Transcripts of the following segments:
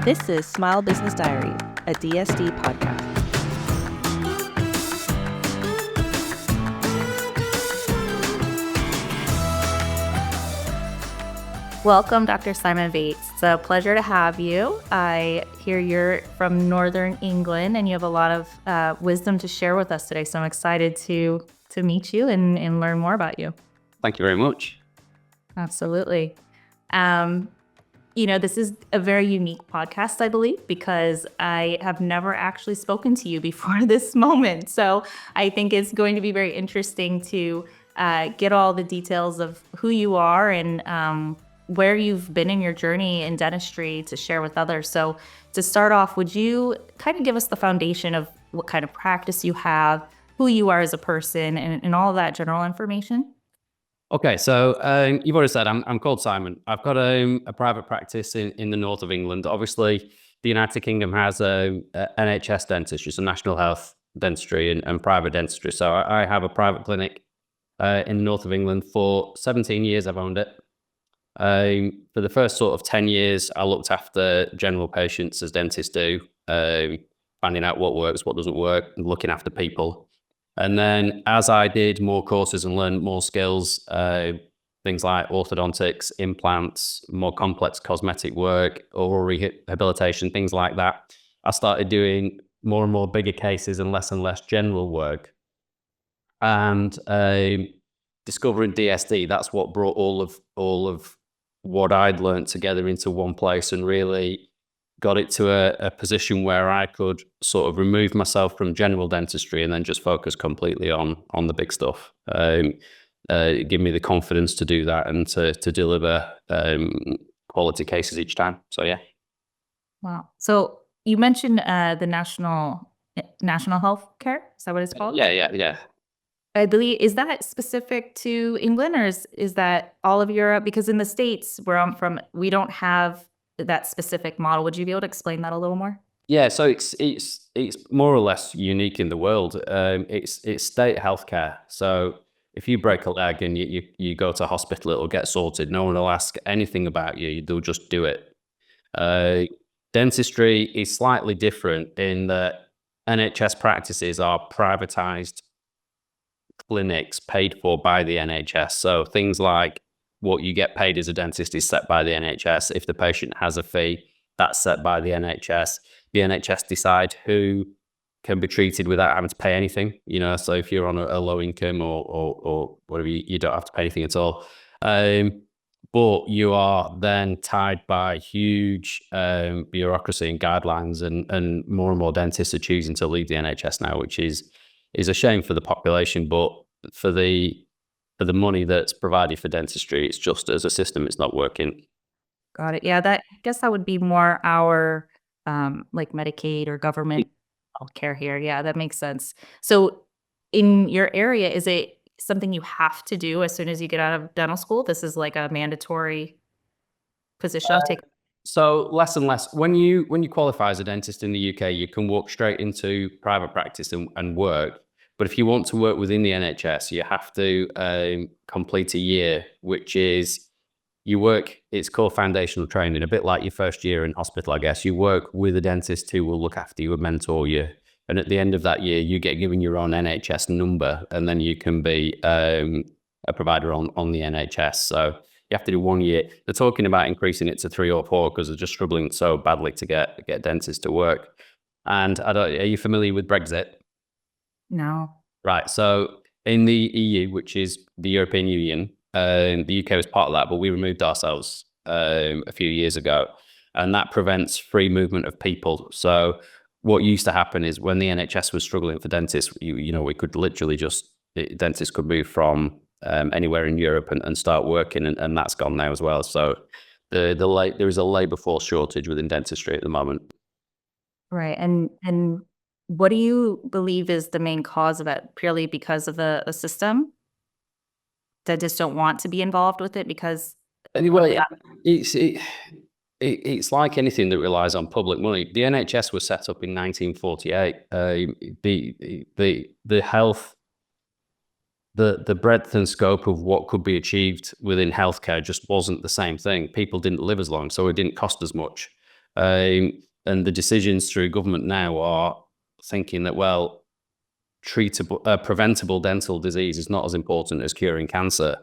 This is Smile Business Diary, a DSD podcast. Welcome, Dr. Simon Bates. It's a pleasure to have you. I hear you're from Northern England and you have a lot of wisdom to share with us today. So I'm excited to meet you and learn more about you. Thank you very much. Absolutely. This is a very unique podcast, I believe, because I have never actually spoken to you before this moment. So I think it's going to be very interesting to get all the details of who you are and where you've been in your journey in dentistry to share with others. So to start off, would you kind of give us the foundation of what kind of practice you have, who you are as a person, and all of that general information? Okay, so you've already said I'm called Simon. I've got a private practice in the north of England. Obviously, the United Kingdom has a NHS dentistry, so national health dentistry and private dentistry. So I have a private clinic in the north of England. For 17 years, I've owned it. For the first sort of 10 years, I looked after general patients as dentists do, finding out what works, what doesn't work, and looking after people. And then as I did more courses and learned more skills, things like orthodontics, implants, more complex cosmetic work, oral rehabilitation, things like that, I started doing more and more bigger cases and less general work. And discovering DSD, that's what brought all of what I'd learned together into one place and really got it to a position where I could sort of remove myself from general dentistry and then just focus completely on the big stuff. Give me the confidence to do that and to deliver quality cases each time. So yeah. Wow. So you mentioned the national health care. Is that what it's called? Yeah. I believe, is that specific to England or is that all of Europe? Because in the States where I'm from, we don't have that specific model. Would you be able to explain that a little more? Yeah, so it's more or less unique in the world. It's state healthcare. So if you break a leg and you go to hospital, it'll get sorted. No one will ask anything about you. They'll just do it. Dentistry is slightly different in that NHS practices are privatized clinics paid for by the NHS. So things like what you get paid as a dentist is set by the NHS. If the patient has a fee, that's set by the NHS. The NHS decide who can be treated without having to pay anything. So if you're on a low income or whatever, you don't have to pay anything at all. But you are then tied by huge bureaucracy and guidelines, and more dentists are choosing to leave the NHS now, which is a shame for the population, but for the money that's provided for dentistry, it's just as a system, it's not working. Got it. Yeah, I guess that would be more our like Medicaid or government healthcare here. Yeah, that makes sense. So in your area, is it something you have to do as soon as you get out of dental school? This is like a mandatory position to take. So less and less. When you qualify as a dentist in the UK, you can walk straight into private practice and work. But if you want to work within the NHS, you have to complete a year, which is it's called foundational training, a bit like your first year in hospital, I guess. You work with a dentist who will look after you and mentor you. And at the end of that year, you get given your own NHS number, and then you can be a provider on the NHS. So you have to do 1 year. They're talking about increasing it to 3 or 4 because they're just struggling so badly to get dentists to work. And are you familiar with Brexit? No. Right. So in the EU, which is the European Union, the UK was part of that, but we removed ourselves a few years ago, and that prevents free movement of people. So what used to happen is when the NHS was struggling for dentists, we could literally dentists could move from anywhere in Europe and start working, and that's gone now as well. So there is a labour force shortage within dentistry at the moment. Right. And what do you believe is the main cause of it? Purely because of the system? That just don't want to be involved with it because Anyway, it's like anything that relies on public money. The NHS was set up in 1948. The health, the breadth and scope of what could be achieved within healthcare just wasn't the same thing. People didn't live as long, so it didn't cost as much. And the decisions through government now are thinking that, well, preventable dental disease is not as important as curing cancer.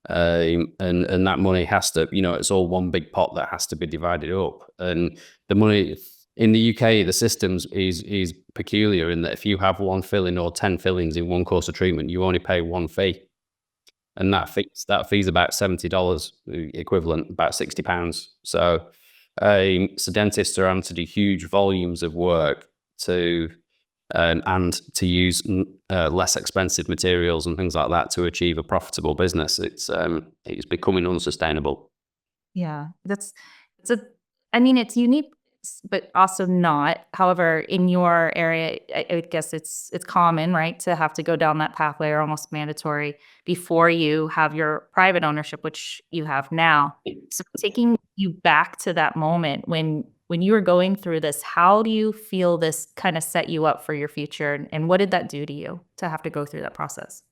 And that money has to, it's all one big pot that has to be divided up. And the money in the UK, the systems is peculiar in that if you have one filling or 10 fillings in one course of treatment, you only pay one fee. And that fee's about $70 equivalent, about £60. So dentists are having to do huge volumes of work and to use less expensive materials and things like that to achieve a profitable business. It's becoming unsustainable. Yeah, it's unique, but also not. However, in your area, I guess it's common, right, to have to go down that pathway, or almost mandatory, before you have your private ownership, which you have now. So taking you back to that moment when you were going through this, how do you feel this kind of set you up for your future, and what did that do to you to have to go through that process?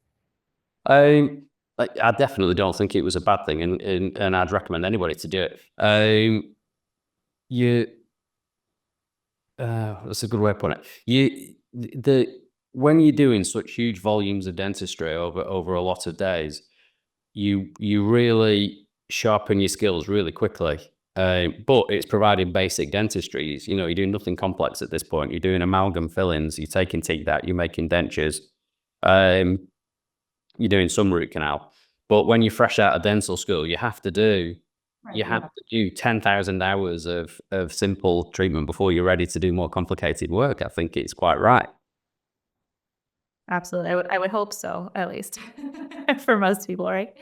I definitely don't think it was a bad thing, and I'd recommend anybody to do it. That's a good way of putting it. When you're doing such huge volumes of dentistry over a lot of days, you really sharpen your skills really quickly. But it's providing basic dentistry. You're doing nothing complex at this point. You're doing amalgam fillings. You're taking teeth out. You're making dentures. You're doing some root canal. But when you're fresh out of dental school, you have to do 10,000 hours of simple treatment before you're ready to do more complicated work. I think it's quite right. Absolutely. I would hope so, at least for most people, right?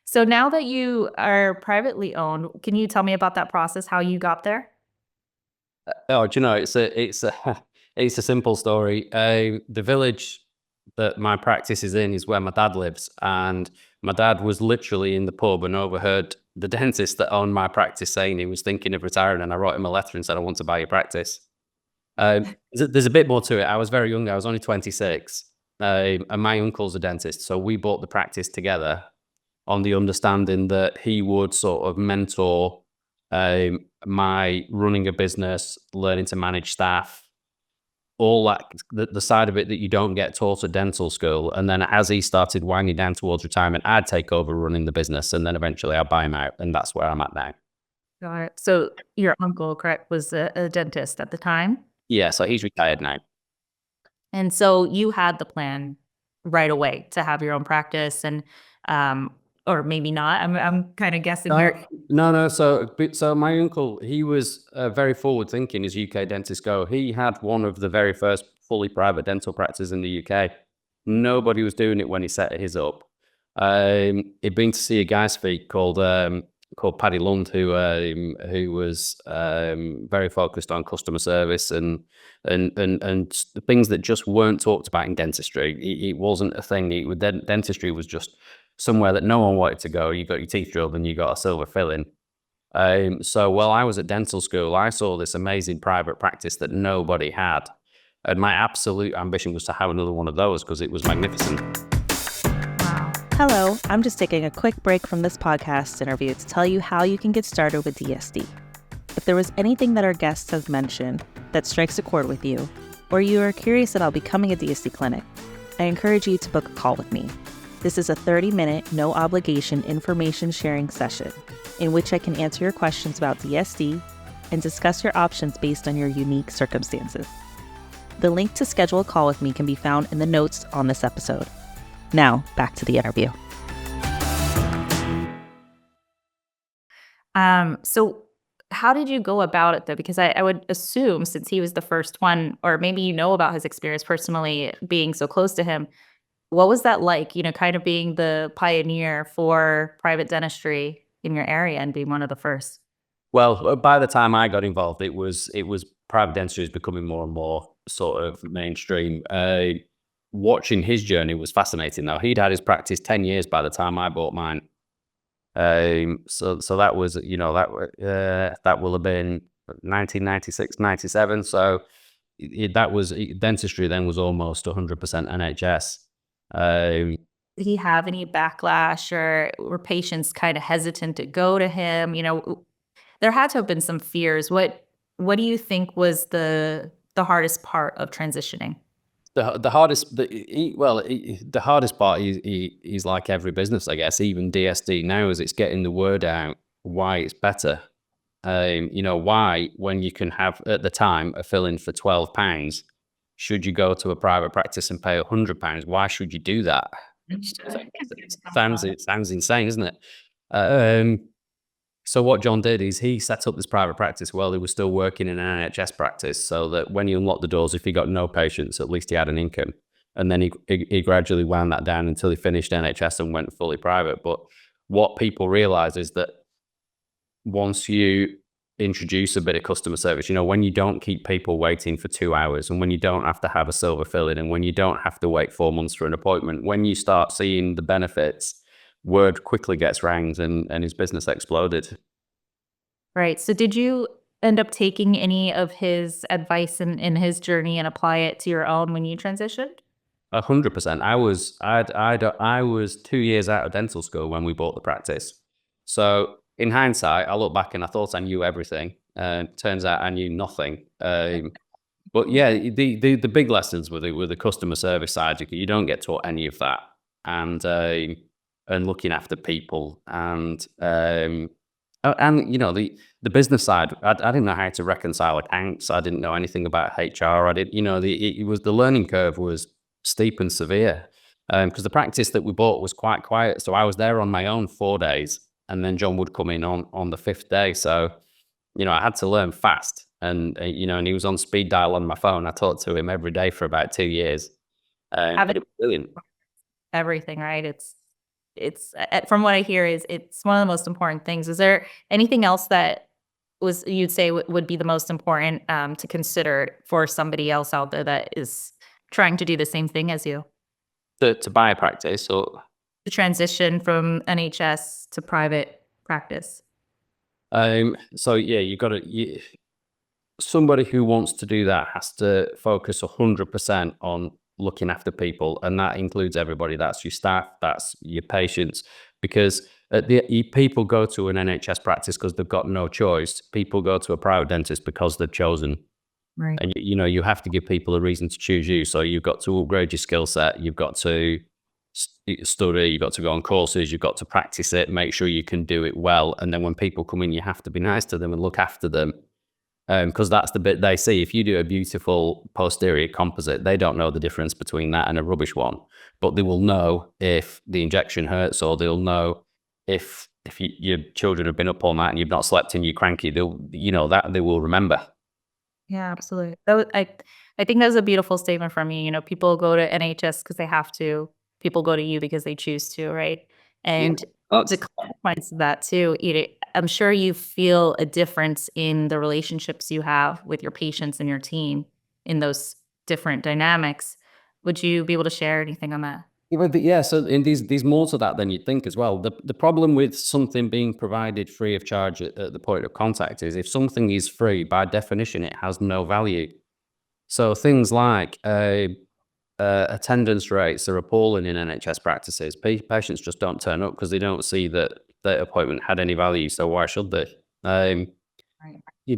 So now that you are privately owned, can you tell me about that process, how you got there? Oh, do you know, it's a simple story. The village that my practice is in is where my dad lives, and my dad was literally in the pub and overheard the dentist that owned my practice saying he was thinking of retiring, and I wrote him a letter and said, I want to buy your practice. There's a bit more to it. I was very young. I was only 26, and my uncle's a dentist, so we bought the practice together on the understanding that he would sort of mentor my running a business, learning to manage staff, all that, the side of it that you don't get taught at dental school. And then as he started winding down towards retirement, I'd take over running the business, and then eventually I'd buy him out. And that's where I'm at now. Got it. So your uncle, correct, was a dentist at the time? Yeah, so he's retired now. And so you had the plan right away to have your own practice, and or maybe not. I'm kind of guessing here. No. So my uncle, he was very forward thinking as UK dentists go. He had one of the very first fully private dental practices in the UK. Nobody was doing it when he set his up. He'd been to see a guy's feet called Paddy Lund, who was very focused on customer service and the things that just weren't talked about in dentistry. It wasn't a thing. Dentistry was just somewhere that no one wanted to go. You got your teeth drilled and you got a silver filling. So while I was at dental school, I saw this amazing private practice that nobody had. And my absolute ambition was to have another one of those because it was magnificent. Wow. Hello, I'm just taking a quick break from this podcast interview to tell you how you can get started with DSD. If there was anything that our guests have mentioned that strikes a chord with you, or you are curious about becoming a DSD clinic, I encourage you to book a call with me. This is a 30-minute, no-obligation information sharing session in which I can answer your questions about DSD and discuss your options based on your unique circumstances. The link to schedule a call with me can be found in the notes on this episode. Now, back to the interview. So how did you go about it, though? Because I would assume, since he was the first one, or maybe you know about his experience personally, being so close to him, what was that like, kind of being the pioneer for private dentistry in your area and being one of the first? Well, by the time I got involved, it was private dentistry is becoming more and more sort of mainstream. Watching his journey was fascinating. Now, he'd had his practice 10 years by the time I bought mine. So that was, that will have been 1996, 97. So that was, dentistry then was almost 100% NHS. Did he have any backlash, or were patients kind of hesitant to go to him? there had to have been some fears. What do you think was the hardest part of transitioning? The hardest, the hardest part is like every business, I guess, even DSD now, is it's getting the word out why it's better. Why, when you can have at the time a fill-in for £12, should you go to a private practice and pay £100? Why should you do that? It sounds insane, isn't it? So what John did is he set up this private practice while he was still working in an NHS practice, so that when he unlocked the doors, if he got no patients, at least he had an income. And then he gradually wound that down until he finished NHS and went fully private. But what people realize is that once you introduce a bit of customer service, when you don't keep people waiting for 2 hours, and when you don't have to have a silver fill-in, and when you don't have to wait 4 months for an appointment, when you start seeing the benefits, word quickly gets round, and his business exploded. Right. So did you end up taking any of his advice in his journey and apply it to your own when you transitioned? 100%. I was 2 years out of dental school when we bought the practice. So in hindsight, I look back and I thought I knew everything. Turns out I knew nothing. But yeah, the big lessons with the customer service side, you don't get taught any of that, and looking after people, and the business side. I didn't know how to reconcile accounts. I didn't know anything about HR. The learning curve was steep and severe, because the practice that we bought was quite quiet. So I was there on my own 4 days, and then John would come in on the 5th day. So I had to learn fast, and he was on speed dial on my phone. I talked to him every day for about 2 years. But it was brilliant. Everything, right? It's from what I hear, is it's one of the most important things. Is there anything else that you'd say would be the most important to consider for somebody else out there that is trying to do the same thing as you? To buy a practice, or The transition from NHS to private practice. so yeah, somebody who wants to do that has to focus 100% on looking after people, and that includes everybody. That's your staff, that's your patients, because people go to an NHS practice because they've got no choice. People go to a private dentist because they've chosen. Right. And you have to give people a reason to choose you. So you've got to upgrade your skill set, you've got to study, you've got to go on courses, you've got to practice it, make sure you can do it well. And then when people come in, you have to be nice to them and look after them, because that's the bit they see. If you do a beautiful posterior composite, they don't know the difference between that and a rubbish one, but they will know if the injection hurts, or they'll know if your children have been up all night and you've not slept and you're cranky. That they will remember. Yeah, absolutely. I think that was a beautiful statement from you. People go to NHS because they have to. People go to you because they choose to, right? And the consequence of that too, I'm sure you feel a difference in the relationships you have with your patients and your team in those different dynamics. Would you be able to share anything on that? Yeah, so in these more to that than you'd think as well. The problem with something being provided free of charge at the point of contact is, if something is free, by definition, it has no value. So things like attendance rates are appalling in NHS practices. Patients just don't turn up because they don't see that their appointment had any value. So why should they? Right.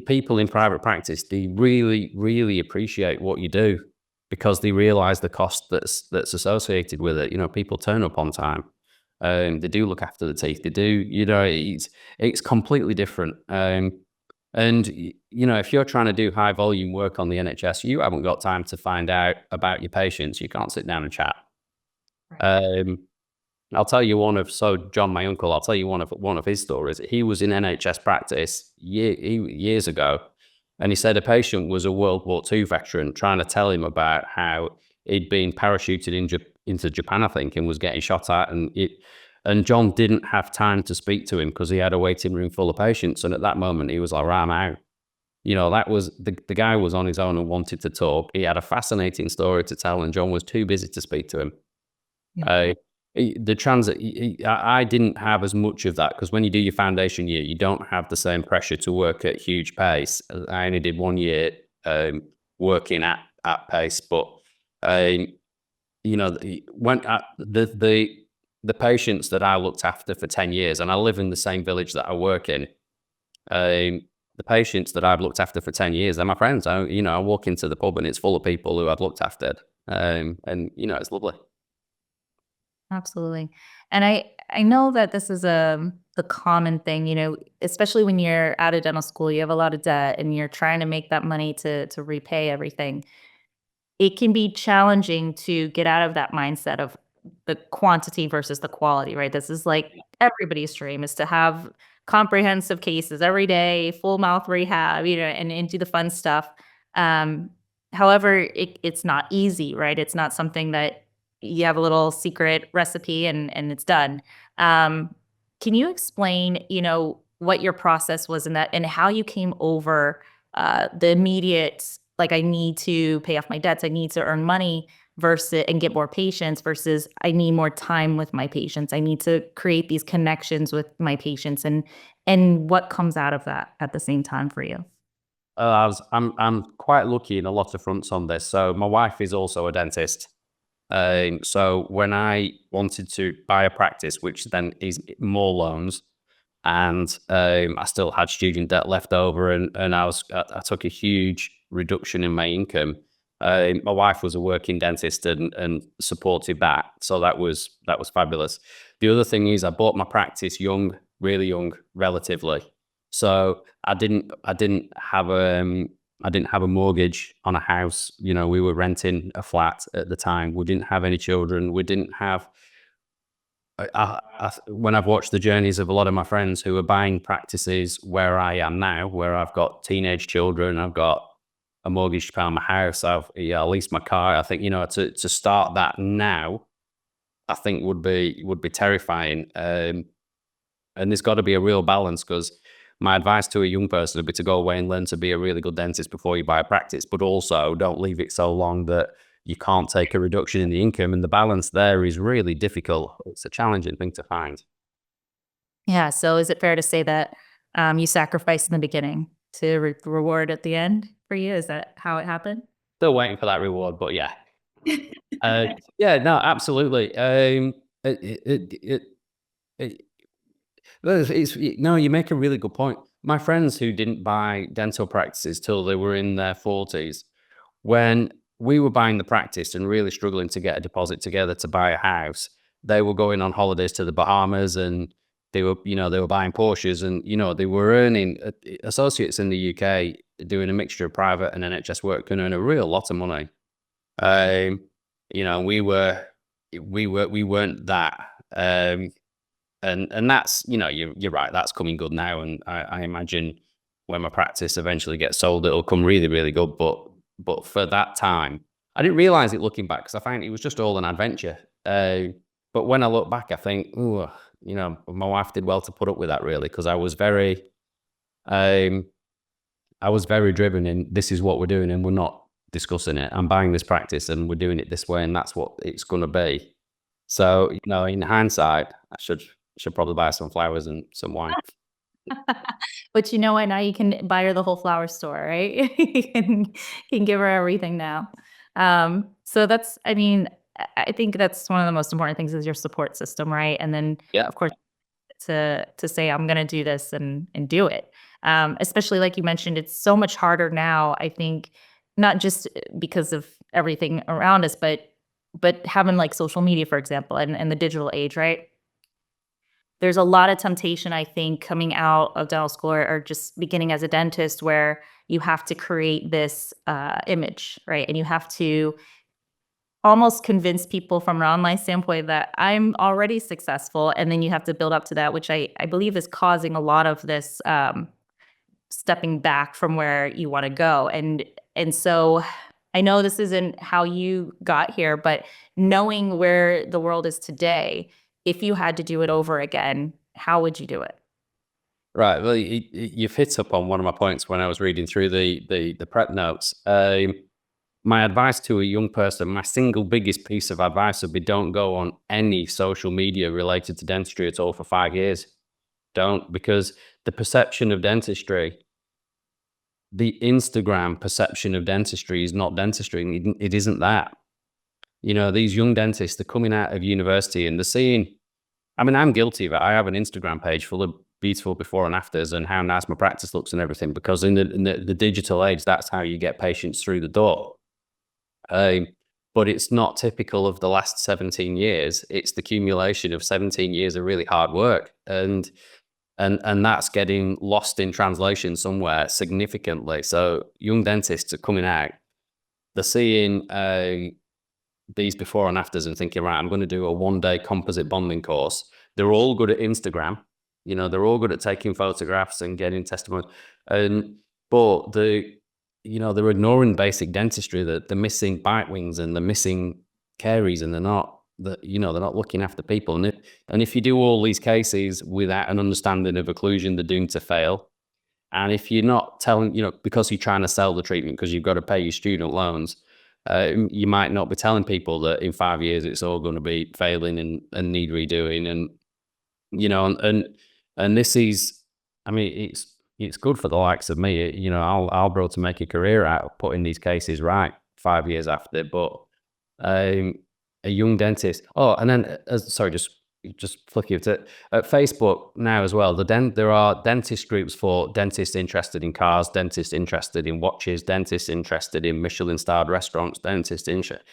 People in private practice, they really, really appreciate what you do, because they realize the cost that's associated with it. People turn up on time. They do look after the teeth. They do, it's completely different. And if you're trying to do high volume work on the NHS, you haven't got time to find out about your patients. You can't sit down and chat. Right. I'll tell you John, my uncle, I'll tell you one of his stories. He was in NHS practice years ago, and he said a patient was a World War II veteran trying to tell him about how he'd been parachuted into Japan, I think, and was getting shot at, and John didn't have time to speak to him because he had a waiting room full of patients. And at that moment, he was like, "I'm out." That was the guy was on his own and wanted to talk. He had a fascinating story to tell, and John was too busy to speak to him. Yeah. I didn't have as much of that, because when you do your foundation year, you don't have the same pressure to work at huge pace. I only did 1 year working at pace, but when the patients that I looked after for 10 years, and I live in the same village that I work in, The patients that I've looked after for 10 years, they're my friends. I walk into the pub and it's full of people who I've looked after. And it's lovely. Absolutely. And I know that this is the common thing, especially when you're out of dental school, you have a lot of debt and you're trying to make that money to repay everything. It can be challenging to get out of that mindset of the quantity versus the quality, right? This is like everybody's dream is to have comprehensive cases every day, full mouth rehab, and do the fun stuff. Um, However, it's not easy, right? It's not something that you have a little secret recipe and it's done. Um, can you explain, what your process was in that and how you came over the immediate, like, I need to pay off my debts, I need to earn money versus and get more patients versus I need more time with my patients. I need to create these connections with my patients and what comes out of that at the same time for you? I'm quite lucky in a lot of fronts on this. So my wife is also a dentist. So when I wanted to buy a practice, which then is more loans, and I still had student debt left over, and I took a huge reduction in my income. My wife was a working dentist and supported that, so that was fabulous. The other thing is I bought my practice young, really young, relatively. So I didn't have a mortgage on a house. We were renting a flat at the time. We didn't have any children. We didn't have. When I've watched the journeys of a lot of my friends who are buying practices where I am now, where I've got teenage children, I've got a mortgage to pay on my house, I leased my car. I think to start that now, I think would be terrifying. And there's got to be a real balance, because my advice to a young person would be to go away and learn to be a really good dentist before you buy a practice, but also don't leave it so long that you can't take a reduction in the income. And the balance there is really difficult. It's a challenging thing to find. Yeah. So is it fair to say that you sacrificed in the beginning to reward at the end for you? Is that how it happened? Still waiting for that reward, but yeah. Yeah, no, absolutely. No, you make a really good point. My friends who didn't buy dental practices till they were in their 40s, when we were buying the practice and really struggling to get a deposit together to buy a house, they were going on holidays to the Bahamas, and they were buying Porsches, and they were earning, associates in the UK doing a mixture of private and NHS work can earn a real lot of money. We weren't that. And that's, you're right, that's coming good now. And I imagine when my practice eventually gets sold, it'll come really, really good. But for that time, I didn't realize it looking back, because I find it was just all an adventure. But when I look back, I think, my wife did well to put up with that, really, because I was very driven in, this is what we're doing and we're not discussing it. I'm buying this practice and we're doing it this way, and that's what it's going to be. So, in hindsight, I should probably buy some flowers and some wine. But you know what? Now you can buy her the whole flower store, right? You can give her everything now. So that's, I think that's one of the most important things is your support system, right? And then, Yeah. of course, to say, I'm going to do this and do it. Especially like you mentioned, it's so much harder now, I think, not just because of everything around us, but having like social media, for example, and the digital age, right? There's a lot of temptation, I think, coming out of dental school or just beginning as a dentist, where you have to create this image, right? And you have to almost convince people from an online standpoint that I'm already successful. And then you have to build up to that, which I believe is causing a lot of this stepping back from where you want to go. And so I know this isn't how you got here, but knowing where the world is today, if you had to do it over again, how would you do it? Right. Well, you've hit up on one of my points when I was reading through the prep notes. My advice to a young person, my single biggest piece of advice would be, don't go on any social media related to dentistry at all for 5 years. Don't, because the perception of dentistry, the Instagram perception of dentistry is not dentistry. It isn't that. These young dentists, they're coming out of university and they're seeing, I'm guilty of it. I have an Instagram page full of beautiful before and afters and how nice my practice looks and everything, because in the digital age, that's how you get patients through the door. But it's not typical of the last 17 years. It's the accumulation of 17 years of really hard work. And that's getting lost in translation somewhere significantly. So young dentists are coming out, they're seeing these before and afters and thinking, right, I'm going to do a 1-day composite bonding course. They're all good at Instagram. They're all good at taking photographs and getting testimonies. But they're ignoring basic dentistry, that they're missing bite wings and they're missing caries, and they're not looking after people. And if you do all these cases without an understanding of occlusion, they're doomed to fail. And if you're not telling, because you're trying to sell the treatment because you've got to pay your student loans, you might not be telling people that in 5 years it's all going to be failing and need redoing. And this is, I mean, it's good for the likes of me. I'll be able to make a career out of putting these cases right 5 years after. But a young dentist. Oh, and then sorry, just flicking to Facebook now as well. There are dentist groups for dentists interested in cars, dentists interested in watches, dentists interested in Michelin-starred restaurants, dentists interested.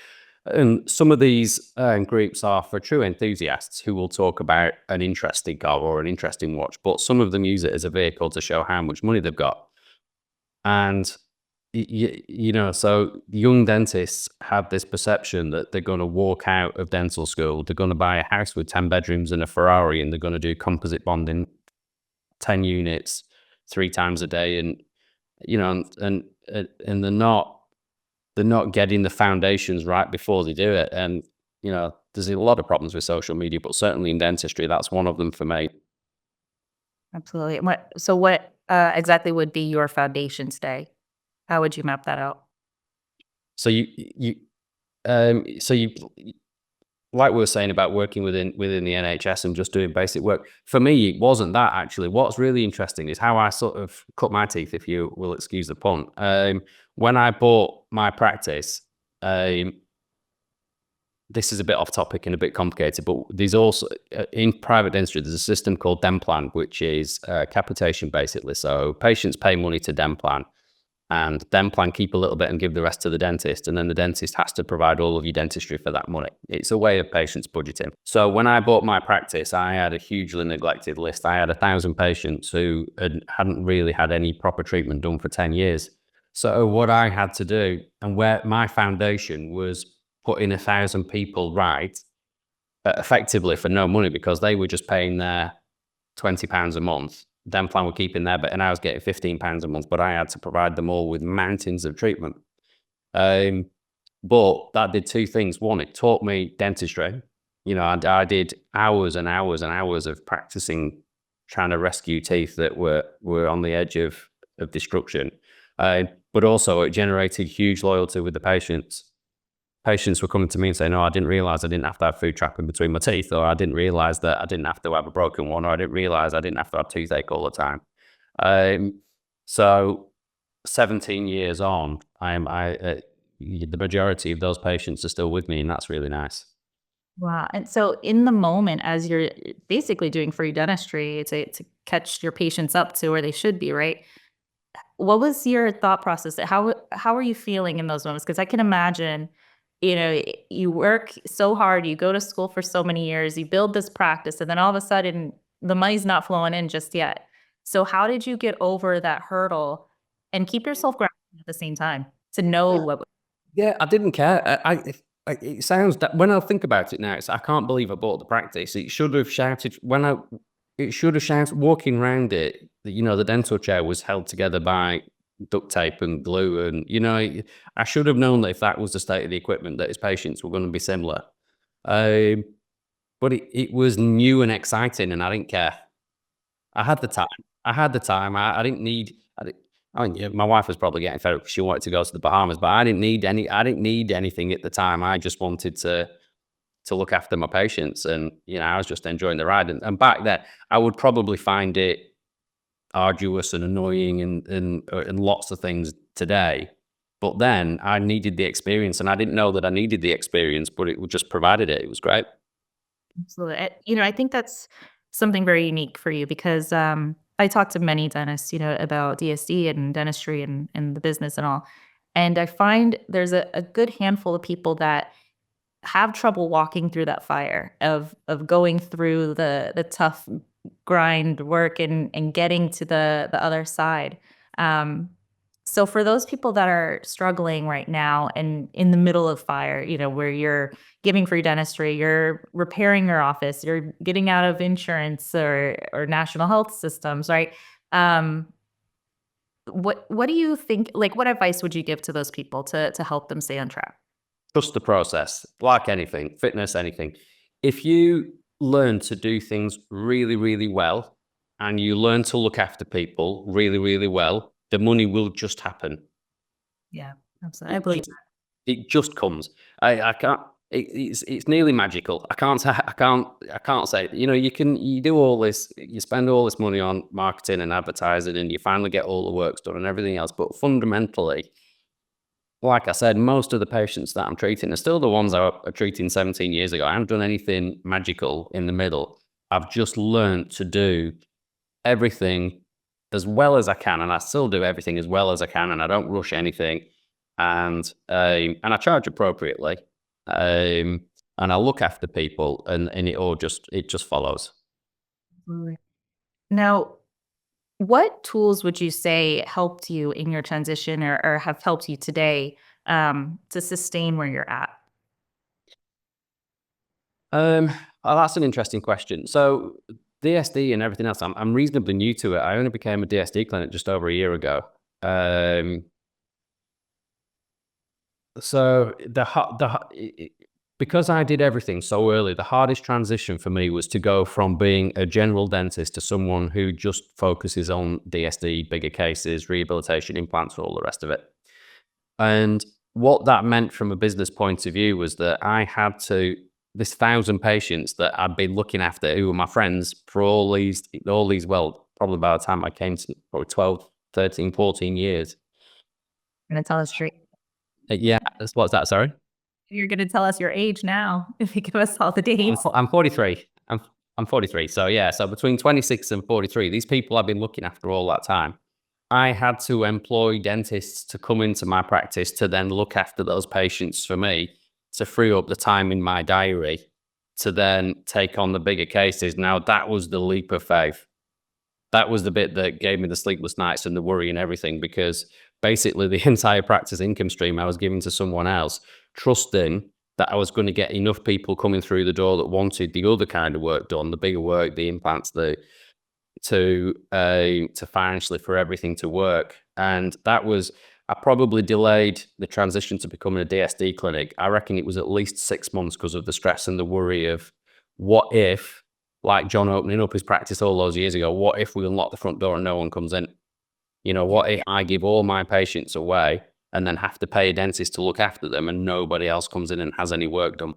And some of these groups are for true enthusiasts who will talk about an interesting car or an interesting watch, but some of them use it as a vehicle to show how much money they've got. And so young dentists have this perception that they're going to walk out of dental school, they're going to buy a house with 10 bedrooms and a Ferrari, and they're going to do composite bonding 10 units 3 times a day, and they're not getting the foundations right before they do it. And there's a lot of problems with social media, but certainly in dentistry, that's one of them for me. Absolutely. What exactly would be your foundation today? How would you map that out? So you like we were saying about working within the NHS and just doing basic work. For me, it wasn't that, actually. What's really interesting is how I sort of cut my teeth, if you will excuse the pun. When I bought my practice, this is a bit off topic and a bit complicated, but there's also, in private dentistry, there's a system called Dentplan, which is capitation, basically. So patients pay money to Dentplan, and Dentplan keep a little bit and give the rest to the dentist, and then the dentist has to provide all of your dentistry for that money. It's a way of patients budgeting. So when I bought my practice, I had a hugely neglected list. I had 1,000 patients who hadn't really had any proper treatment done for 10 years. So what I had to do, and where my foundation was putting 1,000 people right, effectively for no money, because they were just paying their £20 a month. Dentplan were keeping their bit, and I was getting £15 a month, but I had to provide them all with mountains of treatment. But that did 2 things. One, it taught me dentistry. I did hours and hours and hours of practicing, trying to rescue teeth that were on the edge of destruction. But also it generated huge loyalty with the patients. Patients were coming to me and saying, "No, I didn't realize I didn't have to have food trapping between my teeth," or "I didn't realize that I didn't have to have a broken one," or "I didn't realize I didn't have to have toothache all the time." So 17 years on, the majority of those patients are still with me, and that's really nice. Wow. And so in the moment, as you're basically doing free dentistry to catch your patients up to where they should be, right? What was your thought process? How are you feeling in those moments? Because I can imagine, you work so hard, you go to school for so many years, you build this practice, and then all of a sudden the money's not flowing in just yet. So how did you get over that hurdle and keep yourself grounded at the same time to know what? Yeah, I didn't care. It sounds that when I think about it now, I can't believe I bought the practice. It should have shouted walking around it. The dental chair was held together by duct tape and glue, and I should have known that if that was the state of the equipment, that his patients were going to be similar. But it was new and exciting, and I didn't care. I had the time. I didn't need. My wife was probably getting fed up because she wanted to go to the Bahamas, but I didn't need anything at the time. I just wanted to look after my patients, and I was just enjoying the ride. And back then, I would probably find it arduous and annoying and lots of things today. But then I needed the experience, and I didn't know that I needed the experience, but it just provided it. It was great. Absolutely. I think that's something very unique for you because I talk to many dentists, about DSD and dentistry and the business and all. And I find there's a good handful of people that have trouble walking through that fire of going through the tough grind work and getting to the other side. Um, so for those people that are struggling right now and in the middle of fire, where you're giving free dentistry, you're repairing your office, you're getting out of insurance or national health systems, right? Um, what do you think? Like, what advice would you give to those people to help them stay on track? Trust the process, like anything, fitness, anything. If you learn to do things really, really well, and you learn to look after people really, really well, the money will just happen. Yeah, absolutely. I believe It just comes. I can't. It's nearly magical. I can't say. You do all this. You spend all this money on marketing and advertising, and you finally get all the works done and everything else. But fundamentally, like I said, most of the patients that I'm treating are still the ones I was treating 17 years ago. I haven't done anything magical in the middle. I've just learned to do everything as well as I can, and I still do everything as well as I can, and I don't rush anything, and I charge appropriately, and I look after people, and it just follows. Absolutely. Now, what tools would you say helped you in your transition or have helped you today to sustain where you're at? That's an interesting question. So DSD and everything else, I'm reasonably new to it. I only became a DSD clinic just over a year ago. So because I did everything so early, the hardest transition for me was to go from being a general dentist to someone who just focuses on DSD, bigger cases, rehabilitation, implants, all the rest of it. And what that meant from a business point of view was that I had to, this 1,000 patients that I'd been looking after, who were my friends for all these, well, probably by the time I came to probably 12, 13, 14 years. You're going to tell us straight. Yeah, what's that, sorry? You're going to tell us your age now if you give us all the dates. I'm 43. I'm 43. So yeah, so between 26 and 43, these people I've been looking after all that time. I had to employ dentists to come into my practice to then look after those patients for me, to free up the time in my diary to then take on the bigger cases. Now that was the leap of faith. That was the bit that gave me the sleepless nights and the worry and everything, because basically the entire practice income stream I was giving to someone else, trusting that I was going to get enough people coming through the door that wanted the other kind of work done, the bigger work, the implants, to financially for everything to work. And that was, I probably delayed the transition to becoming a DSD clinic. I reckon it was at least 6 months because of the stress and the worry of what if, like John opening up his practice all those years ago, what if we unlock the front door and no one comes in? What if I give all my patients away and then have to pay a dentist to look after them and nobody else comes in and has any work done?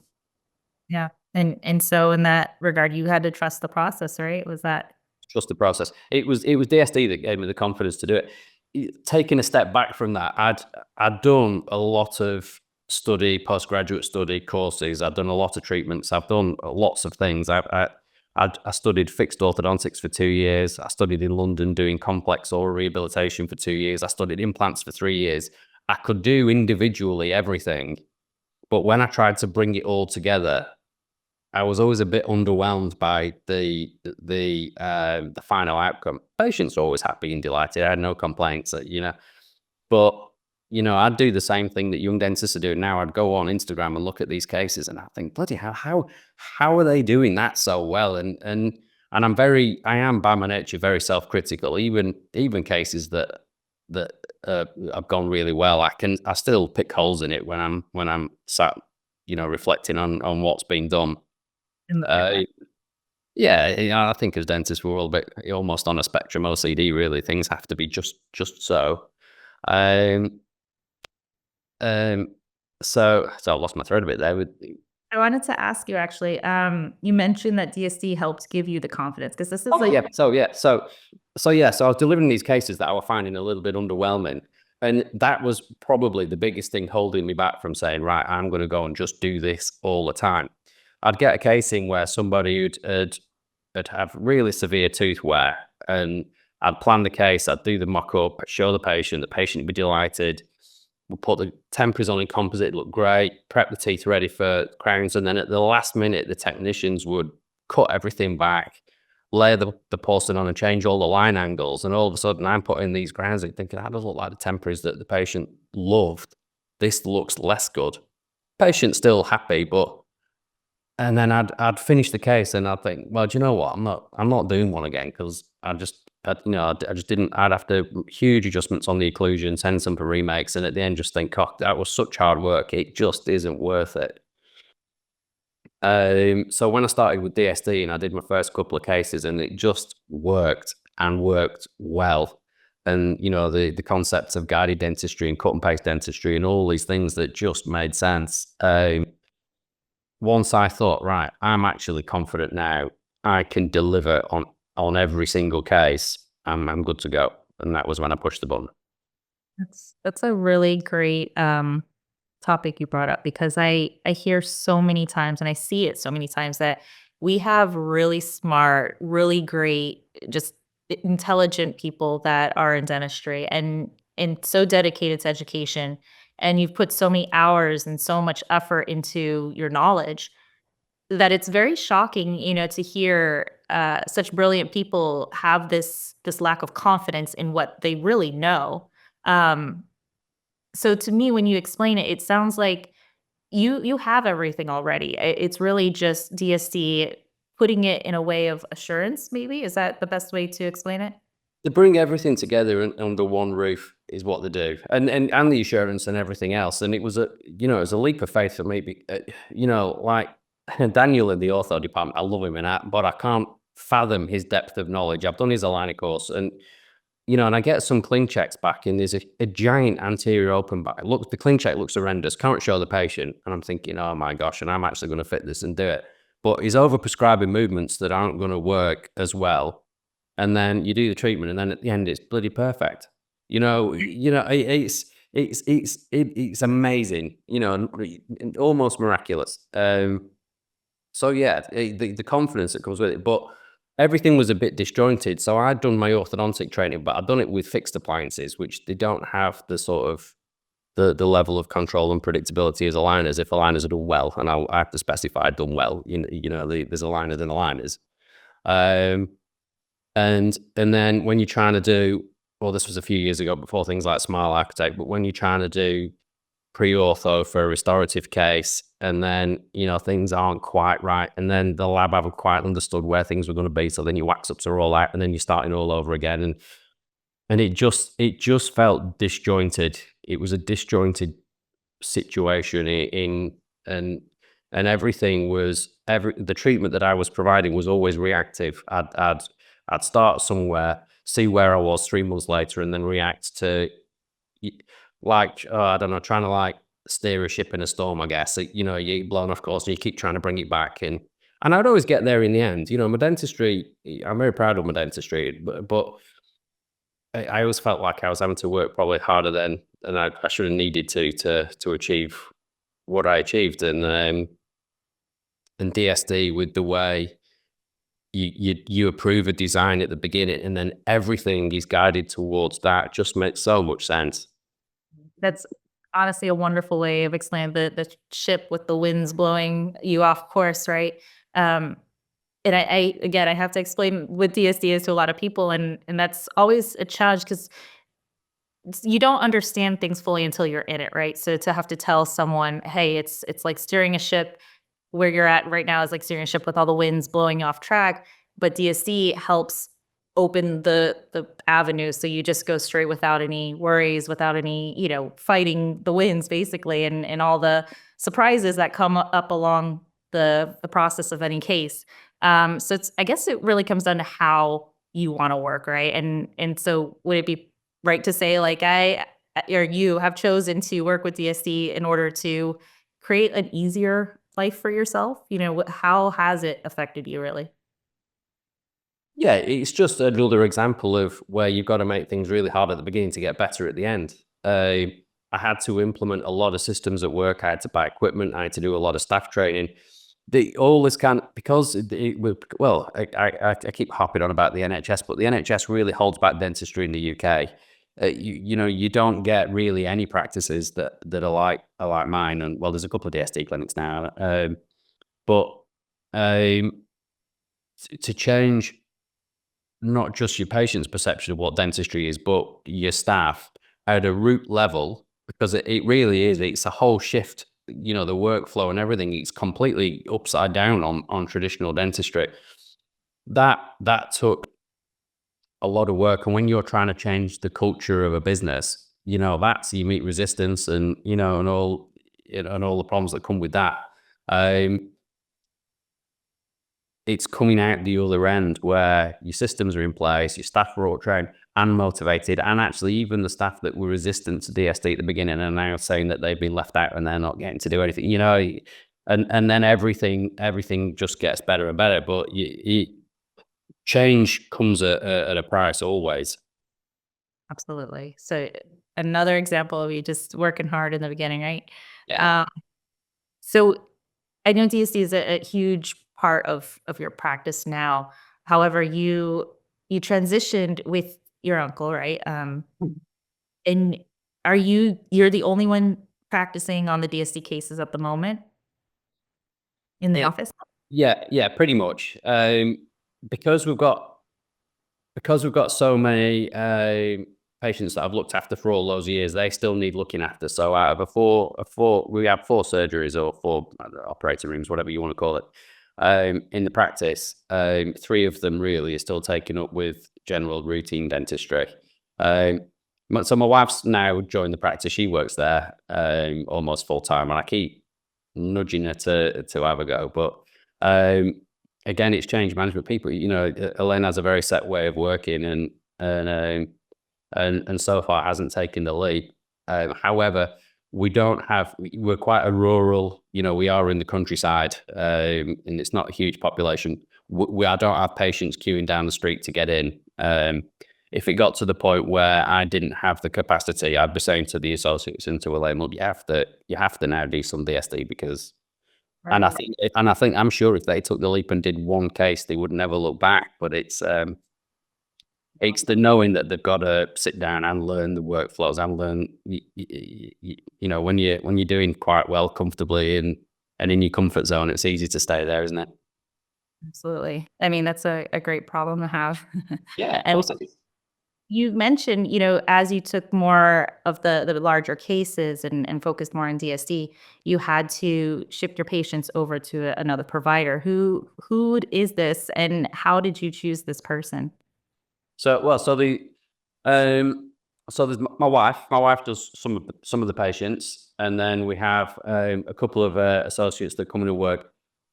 Yeah. And so in that regard, you had to trust the process, right? Was that? Trust the process. It was DSD that gave me the confidence to do it. Taking a step back from that, I'd done a lot of study, postgraduate study courses. I'd done a lot of treatments. I've done lots of things. I studied fixed orthodontics for 2 years. I studied in London doing complex oral rehabilitation for 2 years. I studied implants for 3 years. I could do individually everything, but when I tried to bring it all together, I was always a bit underwhelmed by the final outcome. Patients are always happy and delighted. I had no complaints, But I'd do the same thing that young dentists are doing now. I'd go on Instagram and look at these cases, and I think, bloody hell, how are they doing that so well? And I am by my nature very self-critical. Even cases that have gone really well, I still pick holes in it when I'm sat, reflecting on what's been done. Yeah, I think as dentists we're all a bit almost on a spectrum OCD. Really, things have to be just so. So I lost my thread a bit there. I wanted to ask you actually. You mentioned that DSD helped give you the confidence because this is So I was delivering these cases that I was finding a little bit underwhelming, and that was probably the biggest thing holding me back from saying, right, I'm going to go and just do this all the time. I'd get a case in where somebody who'd have really severe tooth wear, and I'd plan the case, I'd do the mock-up, I'd show the patient would be delighted. We'll put the temporaries on in composite, look great, prep the teeth ready for crowns, and then at the last minute, the technicians would cut everything back, lay the porcelain on and change all the line angles, and all of a sudden I'm putting these crowns in thinking, that doesn't look like the temporaries that the patient loved. This looks less good. Patient's still happy, and then I'd finish the case and I'd think, well, do you know what? I'm not doing one again, because I just didn't. I'd have to huge adjustments on the occlusion, send some for remakes, and at the end just think, oh, that was such hard work. It just isn't worth it. So when I started with DSD and I did my first couple of cases, and it just worked and worked well. And the concepts of guided dentistry and cut and paste dentistry and all these things that just made sense. Once I thought, right, I'm actually confident now, I can deliver on every single case, I'm good to go. And that was when I pushed the button. That's a really great topic you brought up, because I hear so many times, and I see it so many times, that we have really smart, really great, just intelligent people that are in dentistry and so dedicated to education. And you've put so many hours and so much effort into your knowledge that it's very shocking, to hear such brilliant people have this lack of confidence in what they really know. So to me, when you explain it, it sounds like you have everything already. It's really just DSD putting it in a way of assurance, maybe? Is that the best way to explain it? To bring everything together under one roof is what they do, and the assurance and everything else. And it was it was a leap of faith for me. Like Daniel in the ortho department, I love him but I can't fathom his depth of knowledge. I've done his aligner course, and and I get some cling checks back, and there's a giant anterior open back. Look, the cling check looks horrendous. Can't show the patient, and I'm thinking, oh my gosh, and I'm actually going to fit this and do it. But he's overprescribing movements that aren't going to work as well. And then you do the treatment, and then at the end, it's bloody perfect. It's amazing. And almost miraculous. So yeah, the confidence that comes with it, but everything was a bit disjointed. So I'd done my orthodontic training, but I'd done it with fixed appliances, which they don't have the sort of the level of control and predictability as aligners. If aligners are done well, and I have to specify done well, there's aligners and aligners. And then when you're trying to do, well, this was a few years ago before things like Smile Architect, but when you're trying to do pre-ortho for a restorative case, and then, things aren't quite right, and then the lab haven't quite understood where things were going to be, so then your wax-ups are all out, and then you're starting all over again, and it just felt disjointed. It was a disjointed situation and everything was, the treatment that I was providing was always reactive. I'd start somewhere, see where I was 3 months later, and then react to, I don't know, trying to steer a ship in a storm, I guess. You get blown off course and you keep trying to bring it back. And I'd always get there in the end. My dentistry, I'm very proud of my dentistry, but I always felt like I was having to work probably harder than I should have needed to achieve what I achieved. And DSD, with the way you approve a design at the beginning, and then everything is guided towards that, just makes so much sense. That's honestly a wonderful way of explaining the ship with the winds blowing you off course, right? And I have to explain what DSD is to a lot of people, and that's always a challenge, because you don't understand things fully until you're in it, right? So to have to tell someone, hey, it's like steering a ship, where you're at right now is like steering a ship with all the winds blowing you off track, but DSD helps open the avenue, so you just go straight without any worries, without any fighting the winds, basically, and all the surprises that come up along the process of any case. So I guess it really comes down to how you want to work, right? And so would it be right to say, like, you have chosen to work with DSD in order to create an easier life for yourself? How has it affected you, really? Yeah, it's just another example of where you've got to make things really hard at the beginning to get better at the end. I had to implement a lot of systems at work. I had to buy equipment. I had to do a lot of staff training. all this kind of, because I keep harping on about the NHS, but the NHS really holds back dentistry in the UK. You don't get really any practices that are like mine, and well, there's a couple of DSD clinics now, but to change not just your patient's perception of what dentistry is, but your staff at a root level, because it really is. It's a whole shift. The workflow and everything. It's completely upside down on traditional dentistry. That took a lot of work, and when you're trying to change the culture of a business, that's you meet resistance, and and all the problems that come with that. It's coming out the other end where your systems are in place, your staff are all trained and motivated, and actually even the staff that were resistant to DSD at the beginning are now saying that they've been left out and they're not getting to do anything, and then everything just gets better and better. But change comes at a price always. Absolutely. So another example of you just working hard in the beginning, right? Yeah. So I know DSD is a huge part of your practice now. However, you transitioned with your uncle, right? And you're the only one practicing on the DSD cases at the moment in the office? Yeah, pretty much. Because we've got so many patients that I've looked after for all those years, they still need looking after. So out of we have 4 surgeries or 4 operating rooms, whatever you want to call it, in the practice. 3 of them really are still taken up with general routine dentistry. So my wife's now joined the practice. She works there almost full time, and I keep nudging her to have a go. But again, it's change management. People, Elaine has a very set way of working, and so far hasn't taken the lead. However, we're quite a rural, we are in the countryside, and it's not a huge population. I don't have patients queuing down the street to get in. If it got to the point where I didn't have the capacity, I'd be saying to the associates and to Elaine, well, you have to now do some DSD, because Right. and I think I'm sure if they took the leap and did one case, they would never look back. But it's the knowing that they've got to sit down and learn the workflows and learn, when you're doing quite well comfortably and in your comfort zone, it's easy to stay there, isn't it? Absolutely. I mean, that's a great problem to have. Yeah. And you mentioned, as you took more of the larger cases and focused more on DSD, you had to shift your patients over to another provider. Who is this, and how did you choose this person? So there's my wife. My wife does some of the patients, and then we have a couple of associates that come in and work.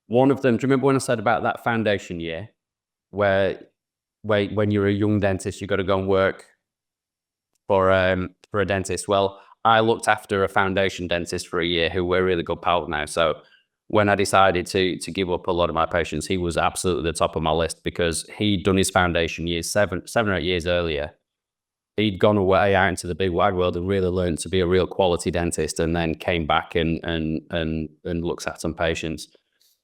One of them, do you remember when I said about that foundation year, where when you're a young dentist, you got to go and work for a dentist? Well, I looked after a foundation dentist for a year who we're really good pals now. So when I decided to give up a lot of my patients, he was absolutely the top of my list, because he'd done his foundation years 7 or 8 years earlier. He'd gone away out into the big wide world and really learned to be a real quality dentist, and then came back and looks at some patients.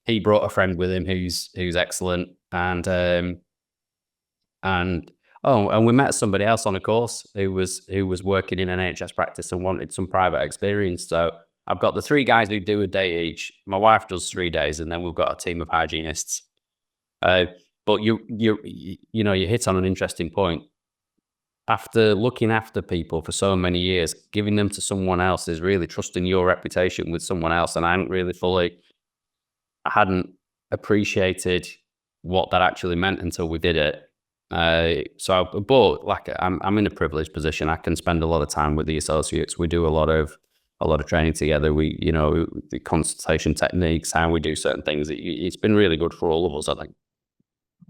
He brought a friend with him who's excellent, and we met somebody else on a course who was working in an NHS practice and wanted some private experience. So I've got the 3 guys who do a day each. My wife does 3 days, and then we've got a team of hygienists. But you hit on an interesting point. After looking after people for so many years, giving them to someone else is really trusting your reputation with someone else, and I hadn't appreciated what that actually meant until we did it. But I'm in a privileged position. I can spend a lot of time with the associates. We do a lot of training together. We, the consultation techniques, how we do certain things. It's been really good for all of us, I think.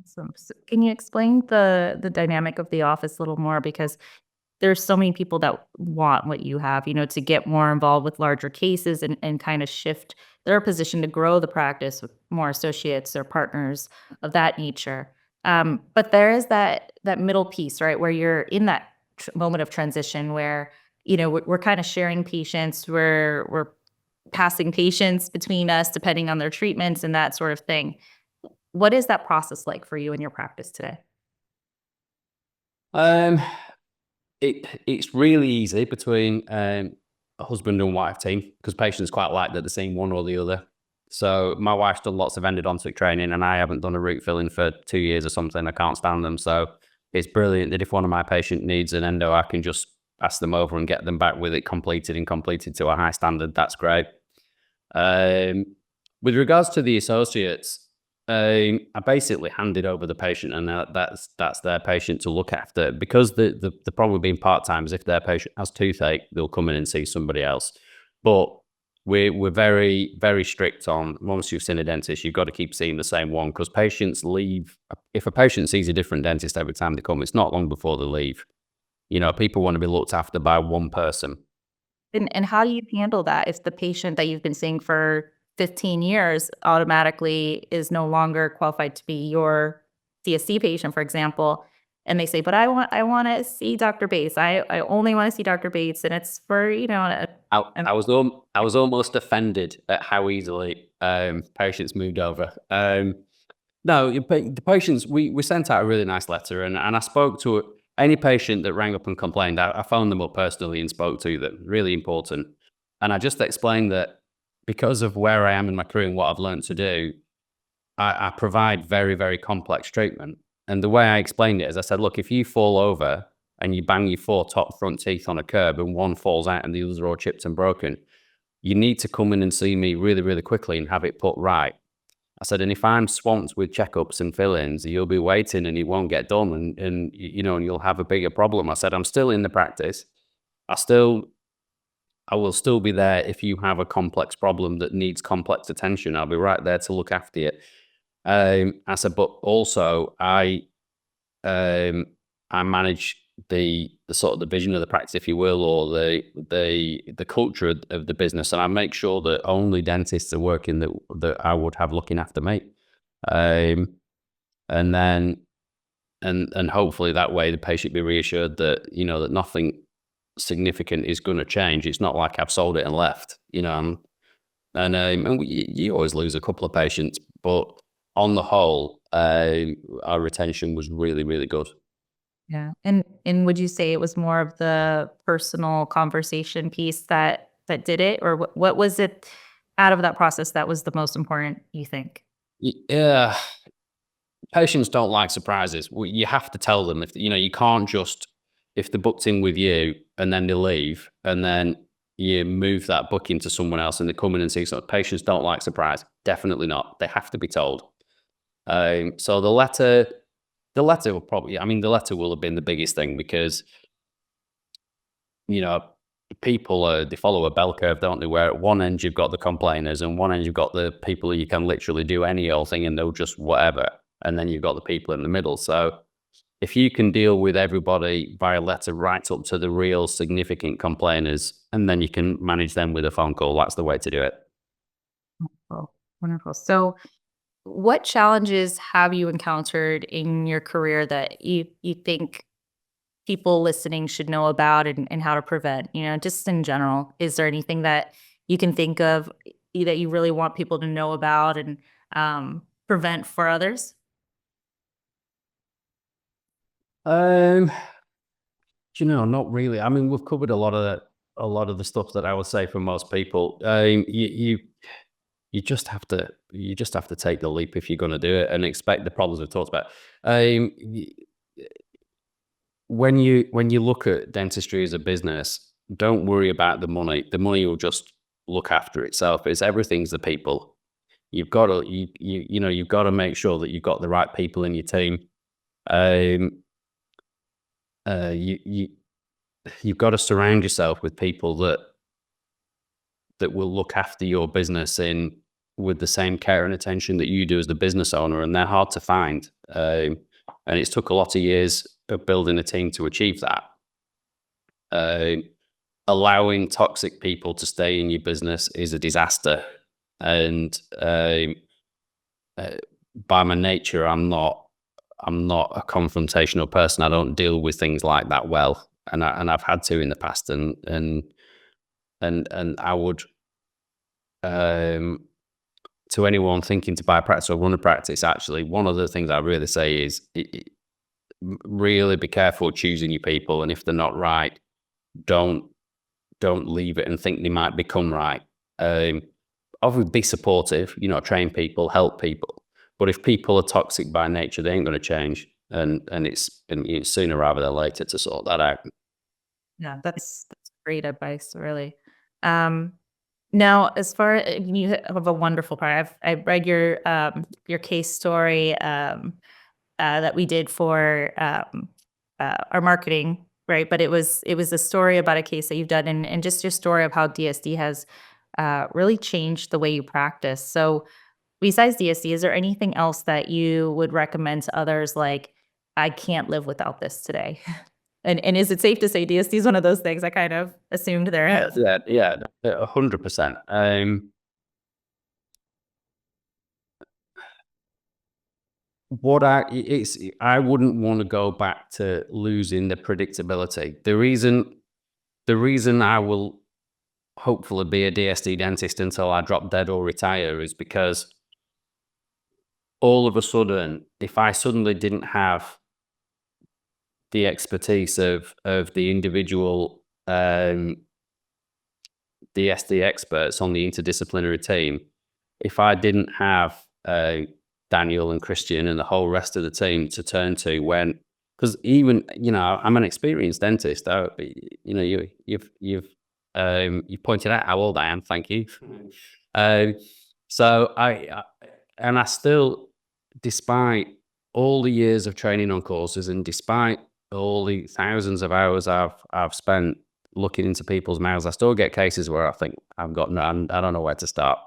Awesome. So can you explain the dynamic of the office a little more? Because there's so many people that want what you have, to get more involved with larger cases and kind of shift their position to grow the practice with more associates or partners of that nature. But there is that middle piece, right, where you're in that moment of transition where, we're kind of sharing patients, we're passing patients between us depending on their treatments and that sort of thing. What is that process like for you in your practice today? It's really easy between a husband and wife team because patients quite like that they're seeing one or the other. So my wife's done lots of endodontic training and I haven't done a root filling for 2 years or something. I can't stand them. So it's brilliant that if one of my patients needs an endo, I can just pass them over and get them back with it completed to a high standard. That's great. With regards to the associates, I basically handed over the patient, and that's their patient to look after. Because the problem being part-time is if their patient has toothache, they'll come in and see somebody else. But we're very, very strict on, once you've seen a dentist, you've got to keep seeing the same one, because patients leave. If a patient sees a different dentist every time they come, it's not long before they leave. People want to be looked after by one person. And how do you handle that if the patient that you've been seeing for 15 years automatically is no longer qualified to be your DSD patient, for example, and they say, "But I want to see Dr. Bates. I only want to see Dr. Bates, and it's for I was almost offended at how easily patients moved over. No, the patients, we sent out a really nice letter, and I spoke to any patient that rang up and complained. I phoned them up personally and spoke to them. Really important. And I just explained that because of where I am in my career and what I've learned to do, I provide very, very complex treatment. And the way I explained it is I said, look, if you fall over and you bang your 4 top front teeth on a curb and one falls out and the others are all chipped and broken, you need to come in and see me really, really quickly and have it put right. I said, and if I'm swamped with checkups and fill-ins, you'll be waiting and it won't get done, and you'll have a bigger problem. I said, I'm still in the practice. I will still be there if you have a complex problem that needs complex attention. I'll be right there to look after you. I said, but also I manage the sort of the vision of the practice, if you will, or the culture of the business, and I make sure that only dentists are working that I would have looking after me, and then and hopefully that way the patient be reassured that that nothing significant is going to change. It's not like I've sold it and left, and you always lose a couple of patients, but on the whole, our retention was really, really good. Yeah. And would you say it was more of the personal conversation piece that did it, or what was it out of that process that was the most important, you think? Yeah, patients don't like surprises. You have to tell them, if you can't just, if they're booked in with you and then they leave and then you move that booking to someone else and they come in and see something. Patients don't like surprise. Definitely not. They have to be told. So the letter will probably, the letter will have been the biggest thing, because people they follow a bell curve, don't they, where at one end you've got the complainers and one end you've got the people who you can literally do any old thing and they'll just whatever, and then you've got the people in the middle. So if you can deal with everybody via letter right up to the real significant complainers, and then you can manage them with a phone call, that's the way to do it. Wonderful. Wonderful. So what challenges have you encountered in your career that you think people listening should know about, and how to prevent, just in general? Is there anything that you can think of that you really want people to know about and prevent for others? Not really. We've covered a lot of the stuff that I would say for most people. You just have to take the leap if you're going to do it and expect the problems we've talked about. When you look at dentistry as a business, don't worry about the money. The money will just look after itself. Everything's the people. You've got to make sure that you've got the right people in your team. You've got to surround yourself with people that will look after your business with the same care and attention that you do as the business owner, and they're hard to find. And it's took a lot of years of building a team to achieve that. Allowing toxic people to stay in your business is a disaster. And by my nature, I'm not a confrontational person. I don't deal with things like that well, and I've had to in the past. And I would to anyone thinking to buy a practice or run a practice, actually, one of the things I really say is really be careful choosing your people, and if they're not right, don't leave it and think they might become right. Obviously, be supportive, train people, help people. But if people are toxic by nature, they ain't going to change, and it's sooner rather than later to sort that out. Yeah, that's great advice, really. Now, as far you have a wonderful part. I've read your case story that we did for our marketing, right? But it was a story about a case that you've done, and just your story of how DSD has really changed the way you practice. So, besides DSD, is there anything else that you would recommend to others? Like, I can't live without this today. And is it safe to say DSD is one of those things? I kind of assumed there is. Yeah, 100%. I wouldn't want to go back to losing the predictability. The reason I will hopefully be a DSD dentist until I drop dead or retire is because all of a sudden, if I suddenly didn't have the expertise of the individual DSD experts on the interdisciplinary team, if I didn't have Daniel and Christian and the whole rest of the team to turn to because even, I'm an experienced dentist. You've pointed out how old I am. Thank you. So I still, despite all the years of training on courses and despite all the thousands of hours I've spent looking into people's mouths, I still get cases where I think I don't know where to start.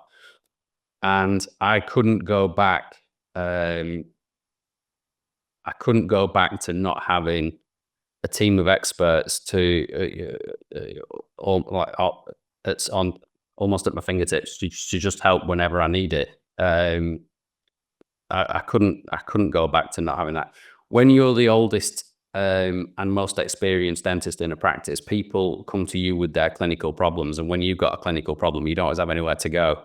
And I couldn't go back. I couldn't go back to not having a team of experts it's on almost at my fingertips to just help whenever I need it. I couldn't go back to not having that. When you're the oldest and most experienced dentist in a practice, people come to you with their clinical problems, and when you've got a clinical problem, you don't always have anywhere to go.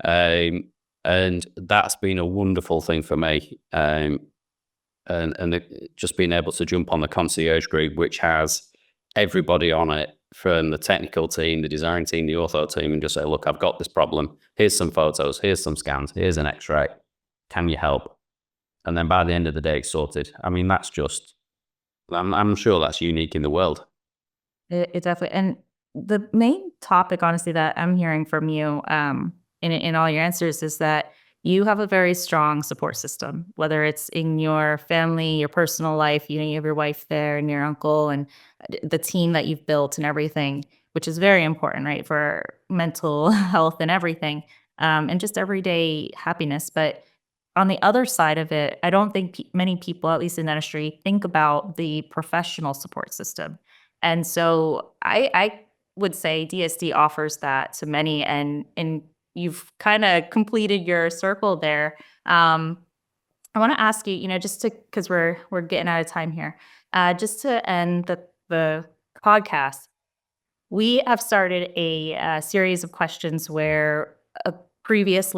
And that's been a wonderful thing for me. Just being able to jump on the concierge group, which has everybody on it, from the technical team, the design team, the ortho team, and just say, look, I've got this problem. Here's some photos. Here's some scans. Here's an x-ray. Can you help? And then by the end of the day, it's sorted. I mean, that's just, I'm sure that's unique in the world. It definitely, and the main topic, honestly, that I'm hearing from you in all your answers is that you have a very strong support system, whether it's in your family, your personal life, you have your wife there and your uncle and the team that you've built and everything, which is very important, right, for mental health and everything, and just everyday happiness. But on the other side of it, I don't think many people, at least in dentistry, think about the professional support system. And so I would say DSD offers that to many, and you've kind of completed your circle there. I want to ask you, just because we're getting out of time here, just to end the podcast, we have started a series of questions where a previous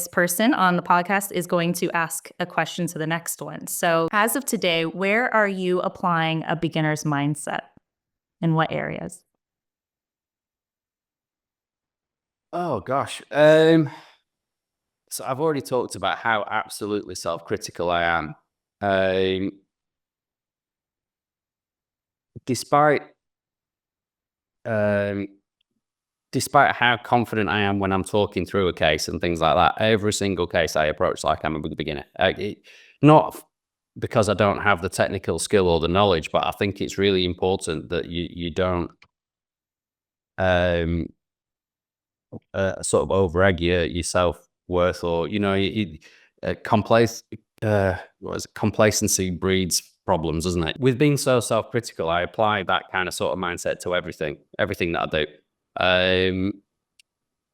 person on the podcast is going to ask a question to the next one. So as of today, where are you applying a beginner's mindset? In what areas? Oh gosh. So I've already talked about how absolutely self-critical I am. Despite how confident I am when I'm talking through a case and things like that, every single case I approach like I'm a beginner. Not because I don't have the technical skill or the knowledge, but I think it's really important that you don't sort of over-egg your self-worth, or complacency breeds problems, doesn't it? With being so self-critical, I apply that kind of sort of mindset to everything that I do.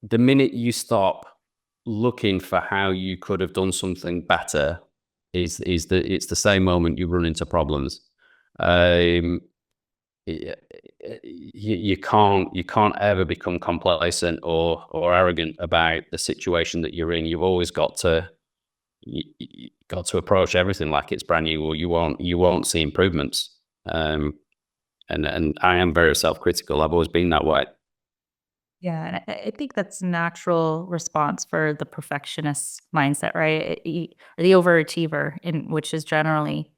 The minute you stop looking for how you could have done something better, it's the same moment you run into problems. you can't ever become complacent or arrogant about the situation that you're in. You've always got to you got to approach everything like it's brand new, or you won't see improvements. And I am very self-critical. I've always been that way. Yeah, and I think that's a natural response for the perfectionist mindset, right? Or the overachiever, in which is generally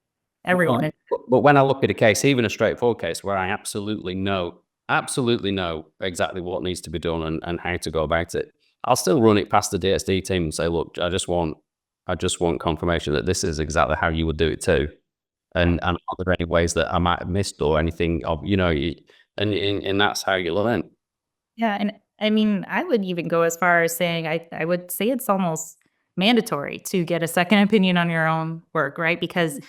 everyone. But when I look at a case, even a straightforward case where I absolutely know exactly what needs to be done and how to go about it, I'll still run it past the DSD team and say, look, I just want confirmation that this is exactly how you would do it too. And are there any ways that I might have missed or anything of, and that's how you learn. Yeah, and I mean, I would even go as far as saying I would say it's almost mandatory to get a second opinion on your own work, right? Because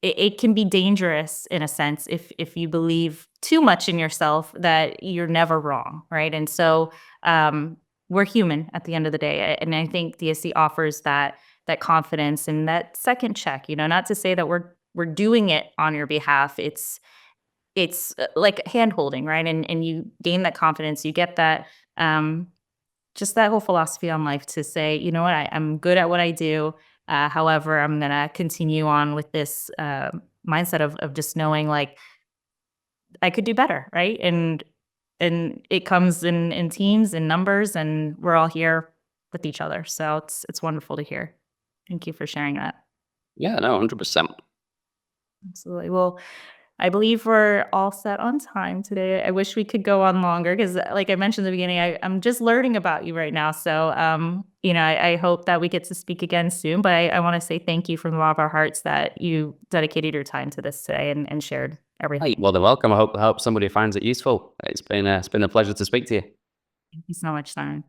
it can be dangerous in a sense if you believe too much in yourself that you're never wrong, right? And so we're human at the end of the day, and I think DSC offers that confidence and that second check. Not to say that we're doing it on your behalf. It's like hand holding, right? And you gain that confidence. You get that just that whole philosophy on life to say, you know what, I'm good at what I do. However, I'm going to continue on with this mindset of just knowing like I could do better, right? And it comes in teams and numbers, and we're all here with each other. So it's wonderful to hear. Thank you for sharing that. Yeah, no, 100%. Absolutely. Well, I believe we're all set on time today. I wish we could go on longer because, like I mentioned in the beginning, I'm just learning about you right now. So, I hope that we get to speak again soon. But I want to say thank you from the bottom of our hearts that you dedicated your time to this today and shared everything. Well, they're welcome. I hope somebody finds it useful. It's been a pleasure to speak to you. Thank you so much, Simon.